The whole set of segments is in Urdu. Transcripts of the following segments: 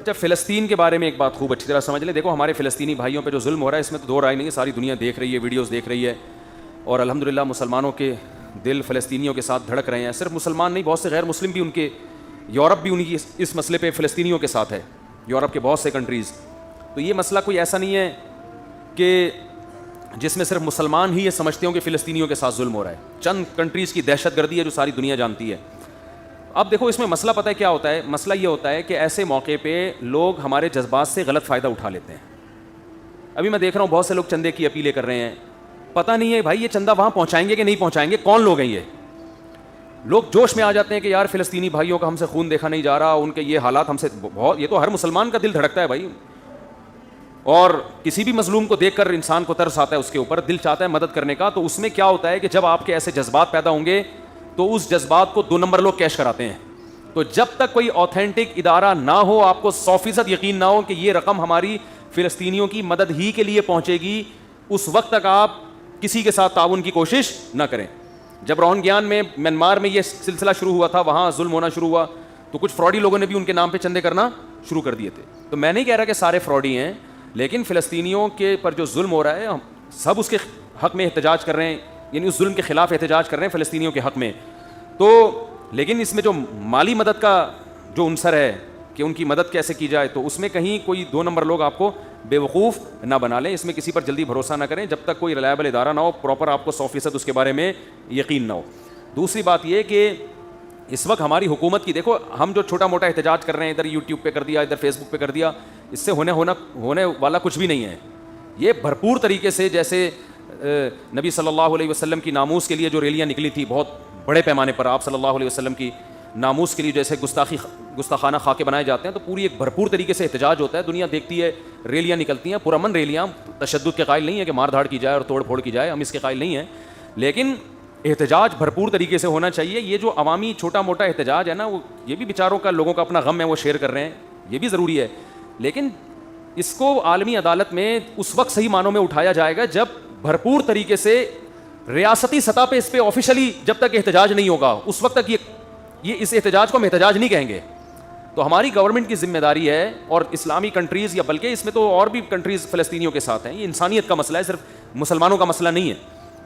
اچھا فلسطین کے بارے میں ایک بات خوب اچھی طرح سمجھ لیں. دیکھو ہمارے فلسطینی بھائیوں پہ جو ظلم ہو رہا ہے اس میں تو دو رائے نہیں ہے, ساری دنیا دیکھ رہی ہے, ویڈیوز دیکھ رہی ہے, اور الحمدللہ مسلمانوں کے دل فلسطینیوں کے ساتھ دھڑک رہے ہیں. صرف مسلمان نہیں, بہت سے غیر مسلم بھی ان کے, یورپ بھی ان کی اس مسئلے پہ فلسطینیوں کے ساتھ ہے, یورپ کے بہت سے کنٹریز. تو یہ مسئلہ کوئی ایسا نہیں ہے کہ جس میں صرف مسلمان ہی یہ سمجھتے ہوں کہ فلسطینیوں کے ساتھ ظلم ہو رہا ہے. چند کنٹریز کی دہشت گردی ہے جو ساری دنیا جانتی ہے. اب دیکھو اس میں مسئلہ پتہ ہے کیا ہوتا ہے, مسئلہ یہ ہوتا ہے کہ ایسے موقع پہ لوگ ہمارے جذبات سے غلط فائدہ اٹھا لیتے ہیں. ابھی میں دیکھ رہا ہوں بہت سے لوگ چندے کی اپیلیں کر رہے ہیں, پتہ نہیں ہے بھائی یہ چندہ وہاں پہنچائیں گے کہ نہیں پہنچائیں گے, کون لوگ ہیں یہ لوگ. جوش میں آ جاتے ہیں کہ یار فلسطینی بھائیوں کا ہم سے خون دیکھا نہیں جا رہا, ان کے یہ حالات ہم سے بہت, یہ تو ہر مسلمان کا دل دھڑکتا ہے بھائی, اور کسی بھی مظلوم کو دیکھ کر انسان کو ترس آتا ہے, اس کے اوپر دل چاہتا ہے مدد کرنے کا. تو اس میں کیا ہوتا ہے کہ جب آپ کے ایسے جذبات پیدا ہوں گے تو اس جذبات کو 2 نمبر لوگ کیش کراتے ہیں. تو جب تک کوئی آتھینٹک ادارہ نہ ہو, آپ کو 100% یقین نہ ہو کہ یہ رقم ہماری فلسطینیوں کی مدد ہی کے لیے پہنچے گی, اس وقت تک آپ کسی کے ساتھ تعاون کی کوشش نہ کریں. جب روہنگیان میں میانمار میں یہ سلسلہ شروع ہوا تھا, وہاں ظلم ہونا شروع ہوا, تو کچھ فراڈی لوگوں نے بھی ان کے نام پہ چندے کرنا شروع کر دیے تھے. تو میں نہیں کہہ رہا کہ سارے فراڈی ہیں, لیکن فلسطینیوں کے پر جو ظلم ہو رہا ہے, ہم سب اس کے حق میں احتجاج کر رہے ہیں, یعنی اس ظلم کے خلاف احتجاج کر رہے ہیں فلسطینیوں کے حق میں. تو لیکن اس میں جو مالی مدد کا جو عنصر ہے کہ ان کی مدد کیسے کی جائے, تو اس میں کہیں کوئی 2 نمبر لوگ آپ کو بے وقوف نہ بنا لیں. اس میں کسی پر جلدی بھروسہ نہ کریں جب تک کوئی ریلائبل ادارہ نہ ہو, پراپر آپ کو 100% اس کے بارے میں یقین نہ ہو. دوسری بات یہ کہ اس وقت ہماری حکومت کی, دیکھو ہم جو چھوٹا موٹا احتجاج کر رہے ہیں, ادھر یوٹیوب پہ کر دیا, ادھر فیس بک پہ کر دیا, اس سے ہونے والا کچھ بھی نہیں ہے. یہ بھرپور طریقے سے, جیسے نبی صلی اللہ علیہ وسلم کی ناموس کے لیے جو ریلیاں نکلی تھی بہت بڑے پیمانے پر, آپ صلی اللہ علیہ وسلم کی ناموس کے لیے جیسے گستاخانہ خاکے بنائے جاتے ہیں, تو پوری ایک بھرپور طریقے سے احتجاج ہوتا ہے. دنیا دیکھتی ہے, ریلیاں نکلتی ہیں, پرامن ریلیاں, تشدد کے قائل نہیں ہے کہ مار دھاڑ کی جائے اور توڑ پھوڑ کی جائے, ہم اس کے قائل نہیں ہیں, لیکن احتجاج بھرپور طریقے سے ہونا چاہیے. یہ جو عوامی چھوٹا موٹا احتجاج ہے نا, وہ یہ بھی بیچاروں کا, لوگوں کا اپنا غم ہے, وہ شیئر کر رہے ہیں, یہ بھی ضروری ہے, لیکن اس کو عالمی عدالت میں اس وقت صحیح معنوں میں اٹھایا جائے گا جب بھرپور طریقے سے ریاستی سطح پہ اس پہ آفیشلی جب تک احتجاج نہیں ہوگا, اس وقت تک یہ اس احتجاج کو ہم احتجاج نہیں کہیں گے. تو ہماری گورنمنٹ کی ذمہ داری ہے, اور اسلامی کنٹریز, یا بلکہ اس میں تو اور بھی کنٹریز فلسطینیوں کے ساتھ ہیں, یہ انسانیت کا مسئلہ ہے, صرف مسلمانوں کا مسئلہ نہیں ہے.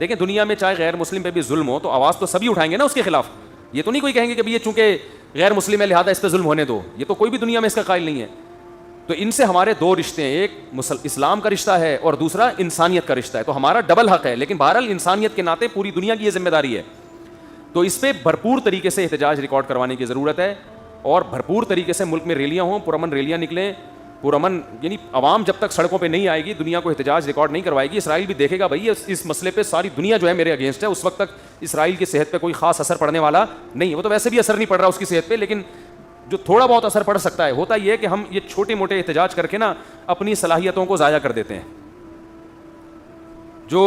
دیکھیں دنیا میں چاہے غیر مسلم پہ بھی ظلم ہو تو آواز تو سبھی اٹھائیں گے نا اس کے خلاف. یہ تو نہیں کوئی کہیں گے کہ یہ چونکہ غیر مسلم ہے لہٰذا اس پہ ظلم ہونے دو, یہ تو کوئی بھی دنیا میں اس کا قائل نہیں ہے. تو ان سے ہمارے 2 رشتے ہیں, ایک اسلام کا رشتہ ہے اور دوسرا انسانیت کا رشتہ ہے. تو ہمارا ڈبل حق ہے, لیکن بہرحال انسانیت کے ناطے پوری دنیا کی یہ ذمہ داری ہے. تو اس پہ بھرپور طریقے سے احتجاج ریکارڈ کروانے کی ضرورت ہے, اور بھرپور طریقے سے ملک میں ریلیاں ہوں, پرامن ریلیاں نکلیں, پرامن, یعنی عوام جب تک سڑکوں پہ نہیں آئے گی دنیا کو احتجاج ریکارڈ نہیں کروائے گی. اسرائیل بھی دیکھے گا بھائی اس مسئلے پہ ساری دنیا جو ہے میرے اگینسٹ ہے, اس وقت تک اسرائیل کی صحت پہ کوئی خاص اثر پڑنے والا نہیں ہے. وہ تو ویسے بھی اثر نہیں پڑ رہا اس کی صحت پہ, لیکن جو تھوڑا بہت اثر پڑ سکتا ہے, ہوتا یہ ہے کہ ہم یہ چھوٹے موٹے احتجاج کر کے نا اپنی صلاحیتوں کو ضائع کر دیتے ہیں. جو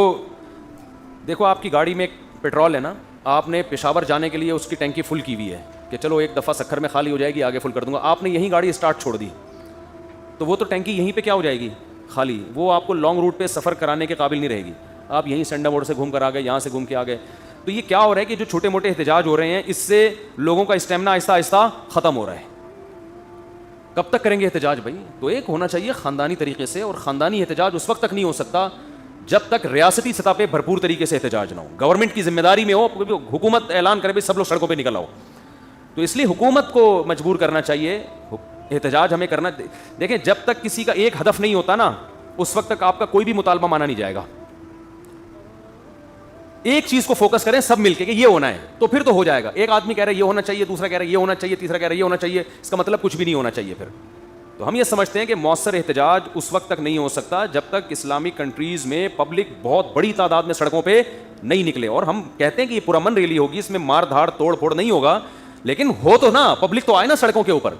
دیکھو آپ کی گاڑی میں پیٹرول ہے نا, آپ نے پشاور جانے کے لیے اس کی ٹینکی فل کی ہوئی ہے کہ چلو ایک دفعہ سکھر میں خالی ہو جائے گی, آگے فل کر دوں گا. آپ نے یہیں گاڑی اسٹارٹ چھوڑ دی تو وہ تو ٹینکی یہیں پہ کیا ہو جائے گی, خالی. وہ آپ کو لانگ روٹ پہ سفر کرانے کے قابل نہیں رہے گی. آپ یہیں سنڈا موڑ سے گھوم کر آ گئے, یہاں سے گھوم کے آ گئے. تو یہ کیا ہو رہا ہے کہ جو چھوٹے موٹے احتجاج ہو رہے ہیں, اس سے لوگوں کا اسٹیمنا آہستہ آہستہ ختم ہو رہا ہے. کب تک کریں گے احتجاج بھائی؟ تو ایک ہونا چاہیے خاندانی طریقے سے, اور خاندانی احتجاج اس وقت تک نہیں ہو سکتا جب تک ریاستی سطح پہ بھرپور طریقے سے احتجاج نہ ہو, گورنمنٹ کی ذمہ داری میں ہو, حکومت اعلان کرے بھی سب لوگ سڑکوں پہ نکل آؤ. تو اس لیے حکومت کو مجبور کرنا چاہیے, احتجاج ہمیں کرنا. دیکھیں جب تک کسی کا ایک ہدف نہیں ہوتا نا, اس وقت تک آپ کا کوئی بھی مطالبہ مانا نہیں جائے گا. ایک چیز کو فوکس کریں سب مل کے کہ یہ ہونا ہے, تو پھر تو ہو جائے گا. ایک آدمی کہہ رہا ہے یہ ہونا چاہیے, دوسرا کہہ رہا ہے یہ ہونا چاہیے, تیسرا کہہ رہا ہے یہ ہونا چاہیے, اس کا مطلب کچھ بھی نہیں ہونا چاہیے پھر. تو ہم یہ سمجھتے ہیں کہ مؤثر احتجاج اس وقت تک نہیں ہو سکتا جب تک اسلامک کنٹریز میں پبلک بہت بڑی تعداد میں سڑکوں پہ نہیں نکلے. اور ہم کہتے ہیں کہ یہ پرامن ریلی ہوگی, اس میں مار دھاڑ توڑ پھوڑ نہیں ہوگا, لیکن ہو تو نا, پبلک تو آئے نا سڑکوں کے اوپر.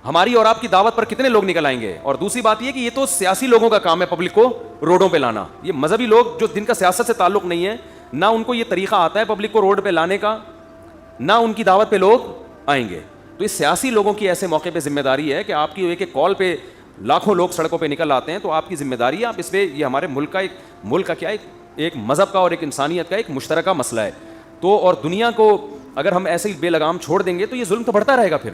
ہماری اور آپ کی دعوت پر کتنے لوگ نکل آئیں گے؟ اور دوسری بات یہ کہ یہ تو سیاسی لوگوں کا کام ہے پبلک کو روڈوں پہ لانا. یہ مذہبی لوگ جو جن کا سیاست سے تعلق نہیں ہے, نہ ان کو یہ طریقہ آتا ہے پبلک کو روڈ پہ لانے کا, نہ ان کی دعوت پہ لوگ آئیں گے. تو اس سیاسی لوگوں کی ایسے موقع پہ ذمہ داری ہے کہ آپ کی ایک کال پہ لاکھوں لوگ سڑکوں پہ نکل آتے ہیں, تو آپ کی ذمہ داری ہے, آپ اس پہ, یہ ہمارے ملک کا کیا ہے, ایک مذہب کا اور ایک انسانیت کا ایک مشترکہ مسئلہ ہے. تو اور دنیا کو اگر ہم ایسے ہی بے لگام چھوڑ دیں گے تو یہ ظلم تو بڑھتا رہے گا پھر.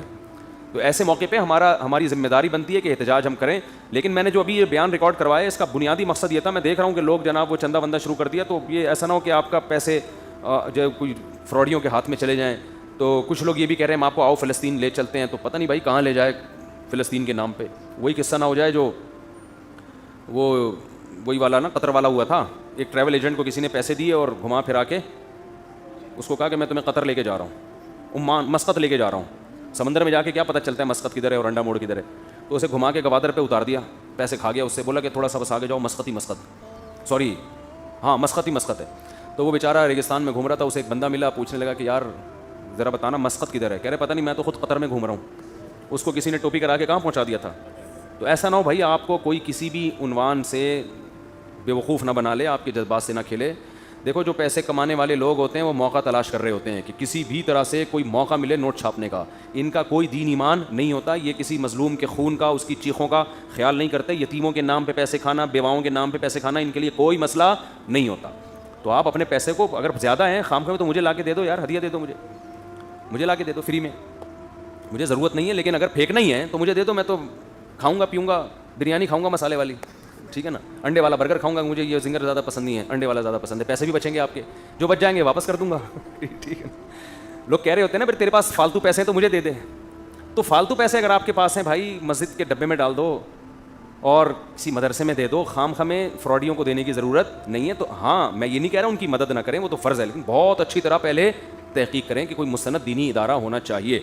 تو ایسے موقع پہ ہماری ذمہ داری بنتی ہے کہ احتجاج ہم کریں. لیکن میں نے جو ابھی یہ بیان ریکارڈ کروایا ہے اس کا بنیادی مقصد یہ تھا, میں دیکھ رہا ہوں کہ لوگ جناب وہ چندہ بندہ شروع کر دیا, تو یہ ایسا نہ ہو کہ آپ کا پیسے جو کوئی فراڈیوں کے ہاتھ میں چلے جائیں. تو کچھ لوگ یہ بھی کہہ رہے ہیں ہم آپ کو آؤ فلسطین لے چلتے ہیں, تو پتہ نہیں بھائی کہاں لے جائے فلسطین کے نام پہ. وہی قصہ نہ ہو جائے جو وہی والا نا قطر والا ہوا تھا. ایک ٹریول ایجنٹ کو کسی نے پیسے دیے اور گھما پھرا کے اس کو کہا کہ میں تمہیں قطر لے کے جا رہا ہوں, عمان مسقط لے کے جا رہا ہوں. سمندر میں جا کے کیا پتہ چلتا ہے مسقط کدھر ہے اور انڈا موڑ کدھر ہے. تو اسے گھما کے گوادر پہ اتار دیا, پیسے کھا گیا. اس سے بولا کہ تھوڑا سا بس آگے جاؤ, مسقط ہے. تو وہ بیچارہ ریگستان میں گھوم رہا تھا, اسے ایک بندہ ملا, پوچھنے لگا کہ یار ذرا بتانا مسقط کدھر ہے. کہہ رہے پتہ نہیں, میں تو خود قطر میں گھوم رہا ہوں. اس کو کسی نے ٹوپی کرا کے کہاں پہنچا دیا تھا. تو ایسا نہ ہو بھائی آپ کو کوئی کسی بھی عنوان سے بے وقوف نہ بنا لے, آپ کے جذبات سے نہ کھیلے. دیکھو جو پیسے کمانے والے لوگ ہوتے ہیں وہ موقع تلاش کر رہے ہوتے ہیں کہ کسی بھی طرح سے کوئی موقع ملے نوٹ چھاپنے کا. ان کا کوئی دین ایمان نہیں ہوتا. یہ کسی مظلوم کے خون کا, اس کی چیخوں کا خیال نہیں کرتے. یتیموں کے نام پہ پیسے کھانا, بیواؤں کے نام پہ پیسے کھانا ان کے لیے کوئی مسئلہ نہیں ہوتا. تو آپ اپنے پیسے کو اگر زیادہ ہیں خام خواہ تو مجھے لا کے دے دو یار, ہدیہ دے دو, مجھے لا کے دے دو فری میں, مجھے ضرورت نہیں ہے. لیکن اگر پھینکنا ہی ہے تو مجھے دے دو, میں تو کھاؤں گا پیوں گا, بریانی کھاؤں گا مسالے والی, ٹھیک ہے نا. انڈے والا برگر کھاؤں گا, مجھے یہ زنگر زیادہ پسند نہیں ہے, انڈے والا زیادہ پسند ہے. پیسے بھی بچیں گے آپ کے, جو بچ جائیں گے واپس کر دوں گا, ٹھیک ہے. لوگ کہہ رہے ہوتے ہیں نا پھر تیرے پاس فالتو پیسے ہیں تو مجھے دے دے. تو فالتو پیسے اگر آپ کے پاس ہیں بھائی مسجد کے ڈبے میں ڈال دو اور کسی مدرسے میں دے دو. خام خامے فراڈیوں کو دینے کی ضرورت نہیں ہے. تو ہاں میں یہ نہیں کہہ رہا ان کی مدد نہ کریں, وہ تو فرض ہے, لیکن بہت اچھی طرح پہلے تحقیق کریں کہ کوئی مستند دینی ادارہ ہونا چاہیے.